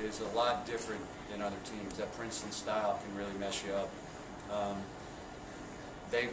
is a lot different than other teams. That Princeton style can really mess you up. They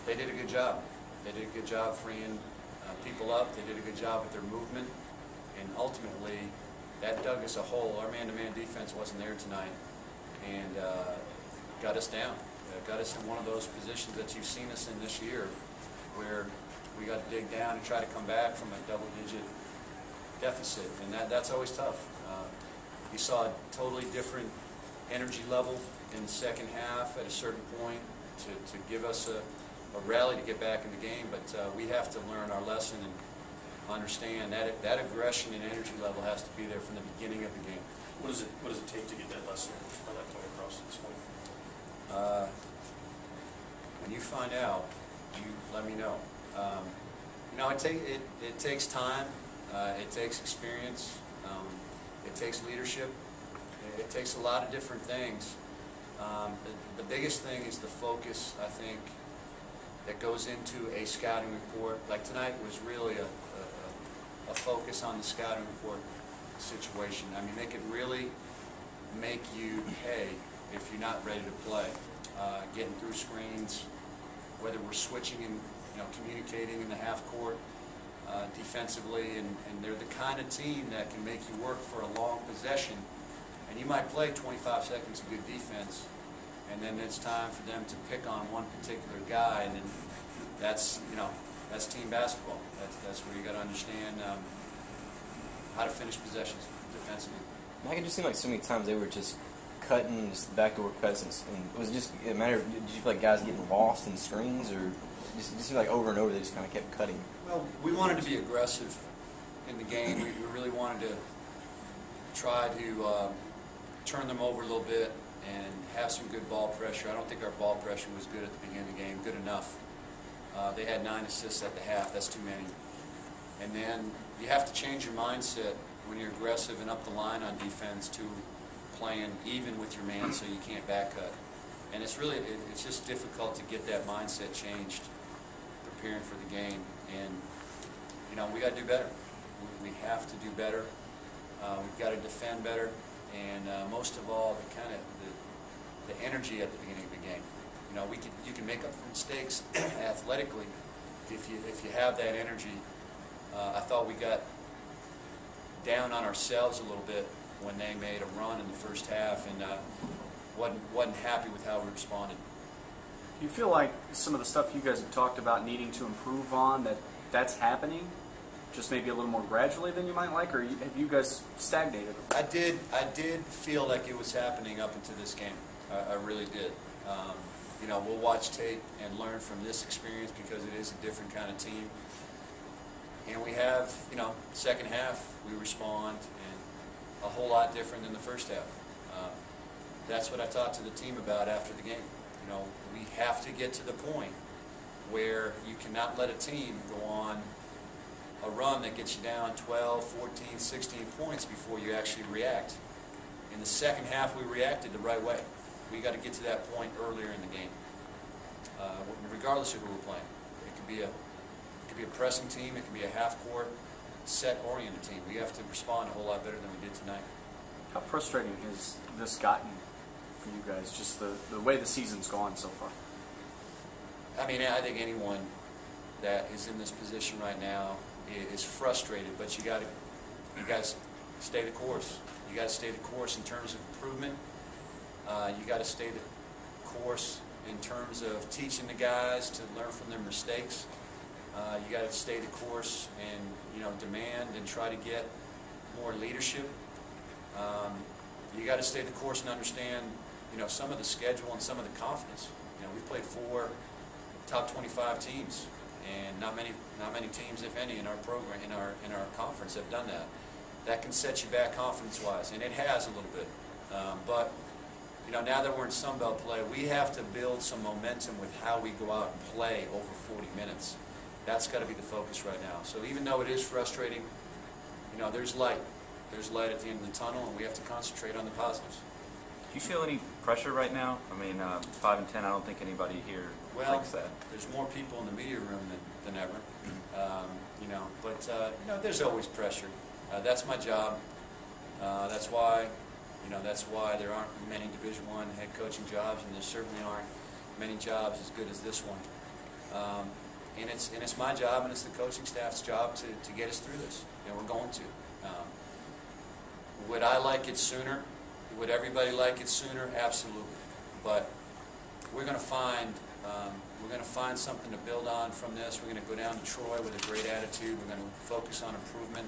did a good job. They did a good job freeing people up. They did a good job with their movement, and ultimately that dug us a hole. Our man-to-man defense wasn't there tonight, and got us down. Got us in one of those positions that you've seen us in this year, where we got to dig down and try to come back from a double-digit deficit, and that's always tough. You saw a totally different energy level in the second half at a certain point to give us a rally to get back in the game, but we have to learn our lesson and understand that aggression and energy level has to be there from the beginning of the game. What does it take to get that lesson or that point across at this point? When you find out, you let me know. You know, it takes time, it takes experience, it takes leadership, it takes a lot of different things. The biggest thing is the focus, I think, that goes into a scouting report. Like tonight was really a focus on the scouting report situation. I mean, they could really make you pay if you're not ready to play. Getting through screens, whether we're switching and communicating in the half court defensively, and they're the kind of team that can make you work for a long possession, and you might play 25 seconds of good defense, and then it's time for them to pick on one particular guy, and then that's team basketball. That's where you got to understand how to finish possessions defensively. I can just seem like so many times they were just cutting, just backdoor cuts, and it was just a matter of, did you feel like guys getting lost in screens, or just seemed like over and over they just kind of kept cutting? Well, we wanted to be aggressive in the game. We really wanted to try to turn them over a little bit and have some good ball pressure. I don't think our ball pressure was good at the beginning of the game, good enough. They had 9 assists at the half. That's too many. And then you have to change your mindset when you're aggressive and up the line on defense to playing even with your man so you can't back cut. And it's just difficult to get that mindset changed preparing for the game. And we got to do better. We have to do better. We've got to defend better, and most of all, the energy at the beginning of the game. You can make up for mistakes athletically if you have that energy. I thought we got down on ourselves a little bit when they made a run in the first half, and wasn't happy with how we responded. Do you feel like some of the stuff you guys have talked about needing to improve on, that's happening, just maybe a little more gradually than you might like, or have you guys stagnated? I did feel like it was happening up into this game. I really did. We'll watch tape and learn from this experience because it is a different kind of team. And we have, second half, we respond, and a whole lot different than the first half. That's what I talked to the team about after the game. We have to get to the point where you cannot let a team go on a run that gets you down 12, 14, 16 points before you actually react. In the second half, we reacted the right way. We got to get to that point earlier in the game, regardless of who we're playing. It could be a pressing team. It could be a half-court, set-oriented team. We have to respond a whole lot better than we did tonight. How frustrating has this gotten for you guys, just the way the season's gone so far? I mean, I think anyone that is in this position right now is frustrated, but you guys stay the course. You got to stay the course in terms of improvement. You got to stay the course in terms of teaching the guys to learn from their mistakes. You got to stay the course and demand and try to get more leadership. You got to stay the course and understand some of the schedule and some of the confidence. We've played 4 top 25 teams, and not many teams, if any, in our program, in our conference have done that. That can set you back confidence-wise, and it has a little bit. But now that we're in Sun Belt play, we have to build some momentum with how we go out and play over 40 minutes. That's got to be the focus right now. So even though it is frustrating, there's light. There's light at the end of the tunnel, and we have to concentrate on the positives. Do you feel any pressure right now? I mean, 5 and 10, I don't think anybody here thinks that. There's more people in the media room than ever, but there's always pressure. That's my job. That's why You know, that's why there aren't many Division I head coaching jobs, and there certainly aren't many jobs as good as this one. And it's my job, and it's the coaching staff's job to get us through this, and we're going to. Would I like it sooner? Would everybody like it sooner? Absolutely. But we're going to find something to build on from this. We're going to go down to Troy with a great attitude. We're going to focus on improvement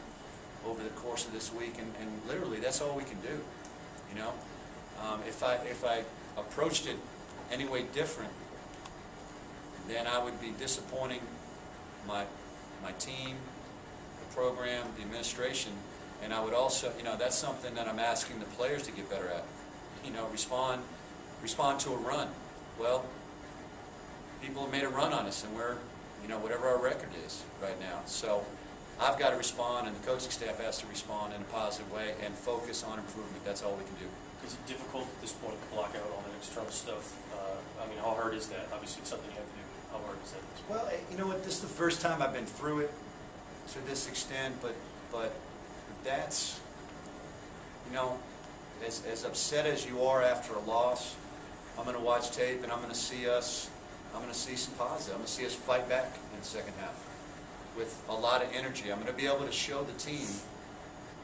over the course of this week, and literally that's all we can do. You know, if I approached it any way different, then I would be disappointing my team, the program, the administration, and I would also, you know, that's something that I'm asking the players to get better at. You know, respond to a run. Well, people have made a run on us, and we're, you know, whatever our record is right now. So I've got to respond, and the coaching staff has to respond in a positive way and focus on improvement. That's all we can do. Is it difficult at this point to block out all that external stuff? I mean, how hard is that? Obviously, it's something you have to do. How hard is that? Well, you know what? This is the first time I've been through it to this extent, but that's, you know, as upset as you are after a loss, I'm going to watch tape and I'm going to see some positive. I'm going to see us fight back in the second half with a lot of energy. I'm going to be able to show the team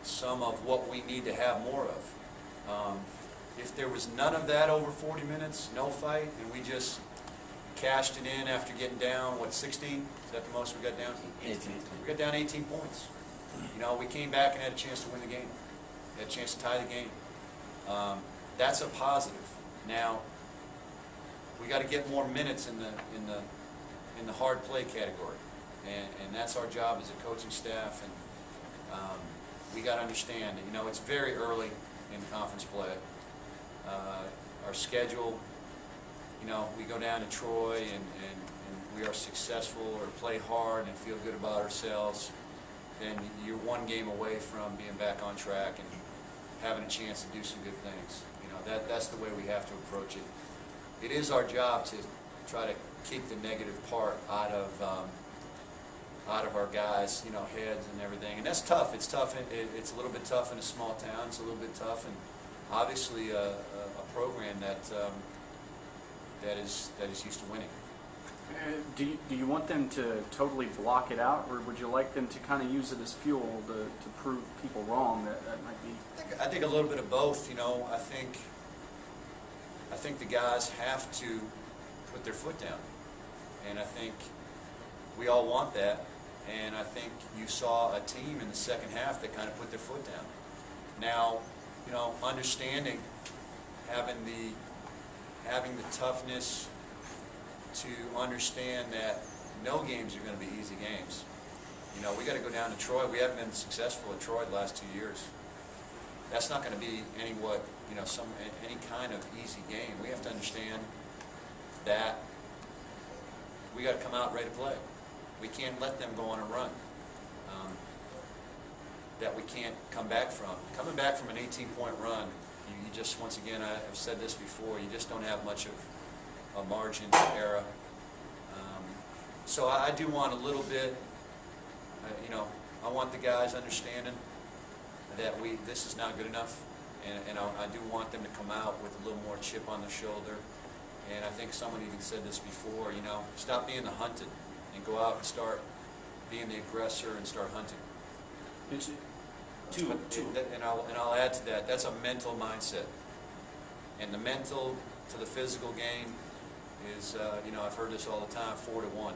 some of what we need to have more of. If there was none of that over 40 minutes, no fight, and we just cashed it in after getting down, what, 16? Is that the most we got down? 18. We got down 18 points. You know, we came back and had a chance to win the game. We had a chance to tie the game. That's a positive. Now, we got to get more minutes in the hard play category, and that's our job as a coaching staff. And we got to understand that, you know, it's very early in conference play. Our schedule, you know, we go down to Troy and we are successful or play hard and feel good about ourselves, then you're one game away from being back on track and having a chance to do some good things. You know, that's the way we have to approach it. It is our job to try to keep the negative part out of our guys, you know, heads and everything. And that's tough. It's tough. It's a little bit tough in a small town. It's a little bit tough, and obviously a program that is used to winning. Do you want them to totally block it out, or would you like them to kind of use it as fuel to prove people wrong? That might be. I think a little bit of both. You know, I think the guys have to put their foot down, and I think we all want that. And I think you saw a team in the second half that kind of put their foot down. Now, you know, understanding, having the toughness to understand that no games are going to be easy games. You know, we got to go down to Troy. We haven't been successful at Troy the last 2 years. That's not going to be any kind of easy game. We have to understand that we got to come out ready to play. We can't let them go on a run that we can't come back from. Coming back from an 18-point run, you just, once again, I've said this before, you just don't have much of a margin to error. So I do want a little bit, you know, I want the guys understanding that this is not good enough, and I do want them to come out with a little more chip on their shoulder. And I think someone even said this before, you know, stop being the hunted and go out and start being the aggressor and start hunting. And I'll add to that, that's a mental mindset. And the mental to the physical game is, you know, I've heard this all the time, 4 to 1.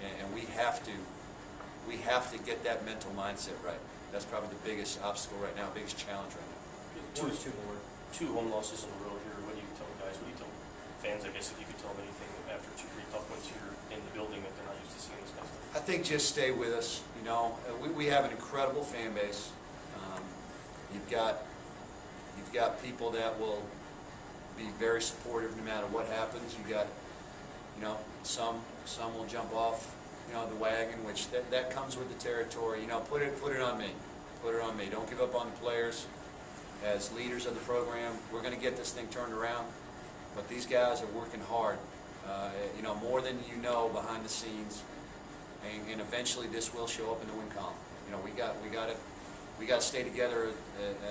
And we have to get that mental mindset right. That's probably the biggest obstacle right now, biggest challenge right now. Two home losses in a row here. What do you tell guys? What do you tell fans, I guess, if you could tell them anything after 2 pretty tough ones here in the building that they're not used to seeing this kind of stuff? I think just stay with us. You know, we have an incredible fan base. You've got people that will be very supportive no matter what happens. You got, you know, some will jump off, you know, the wagon, which that comes with the territory. You know, put it on me. Put it on me. Don't give up on the players. As leaders of the program, we're going to get this thing turned around. But these guys are working hard, you know, more than you know behind the scenes, and eventually this will show up in the win column. You know, we got to stay together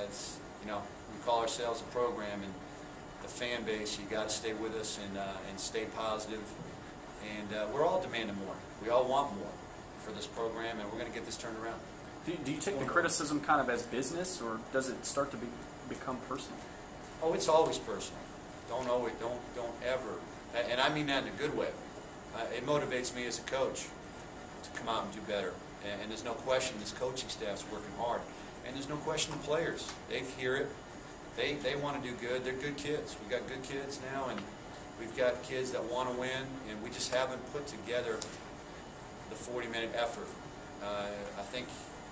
as, you know, we call ourselves a program, and the fan base, you got to stay with us and stay positive. And we're all demanding more. We all want more for this program, and we're going to get this turned around. Do you take the criticism kind of as business, or does it start to become personal? Oh, it's always personal. Don't ever, and I mean that in a good way. It motivates me as a coach to come out and do better. And there's no question this coaching staff's working hard. And there's no question the players, they hear it. They want to do good. They're good kids. We've got good kids now, and we've got kids that want to win, and we just haven't put together the 40-minute effort. I think,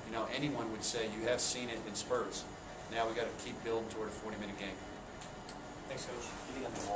you know, anyone would say you have seen it in spurts. Now we've got to keep building toward a 40-minute game. Thanks, Coach.